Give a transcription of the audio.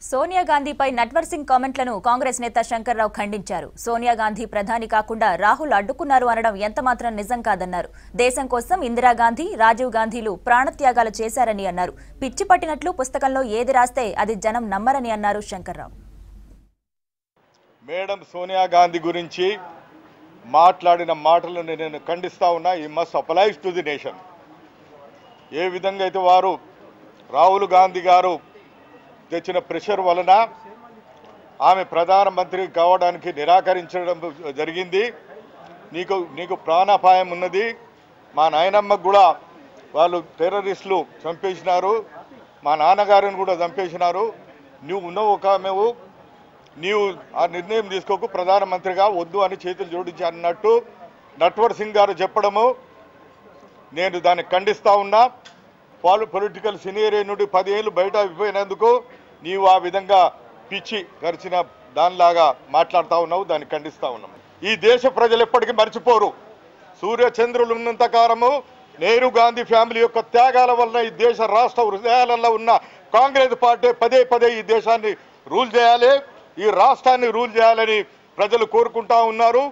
సోనియా గాంధీపై నట్వర్ సింగ్ కామెంట్లను కాంగ్రెస్ నేత శంకర్రావు ఖండించారు. సోనియా గాంధీ ప్రధాని కాకుండా రాహుల్ అడ్డుకున్నారు అనడం ఎంతమాత్రం నిజం కాదన్నారు. దేశం కోసం ఇందిరాగాంధీ, రాజీవ్ గాంధీలు ప్రాణత్యాగాలు చేశారని అన్నారు. పిచ్చి పట్టినట్లు పుస్తకంలో ఏది రాస్తే అది జనం నమ్మరని అన్నారు శంకర్రావు. మేడం సోనియా గాంధీ గురించి మాట్లాడిన మాటలను నేను ఖండిస్తా ఉన్నా. ఈ మస్ట్ అప్లైజ్ టు ది నేషన్. ఏ విధంగా అయితే వారు రాహుల్ గాంధీ గారు తెచ్చిన ప్రెషర్ వలన ఆమె ప్రధానమంత్రి కావడానికి నిరాకరించడం జరిగింది. నీకు ప్రాణాపాయం ఉన్నది, మా నాయనమ్మకు కూడా వాళ్ళు టెర్రరిస్టులు చంపేసినారు, మా నాన్నగారిని కూడా చంపేసినారు, నీవు ఆ నిర్ణయం తీసుకోకు, ప్రధానమంత్రిగా వద్దు అని చేతులు జోడించి అన్నట్టు నట్వర్ సింగ్ గారు చెప్పడము నేను దాన్ని ఖండిస్తా ఉన్నా. పొలిటికల్ సినియర్ నుండి 10 ఏళ్ళు బయట అయిపోయినందుకు నీవు ఆ విధంగా పిచ్చి గరిచిన దానిలాగా మాట్లాడుతూ ఉన్నావు, దాన్ని ఖండిస్తూ ఉన్నాం. ఈ దేశ ప్రజలు ఎప్పటికీ మర్చిపోరు. సూర్యచంద్రులు ఉన్నంత కాలము నెహ్రూ గాంధీ ఫ్యామిలీ యొక్క త్యాగాల వలన ఈ దేశ రాష్ట్ర హృదయాలలో ఉన్న కాంగ్రెస్ పార్టీ పదే ఈ దేశాన్ని రూల్ చేయాలి, ఈ రాష్ట్రాన్ని రూల్ చేయాలని ప్రజలు కోరుకుంటా ఉన్నారు.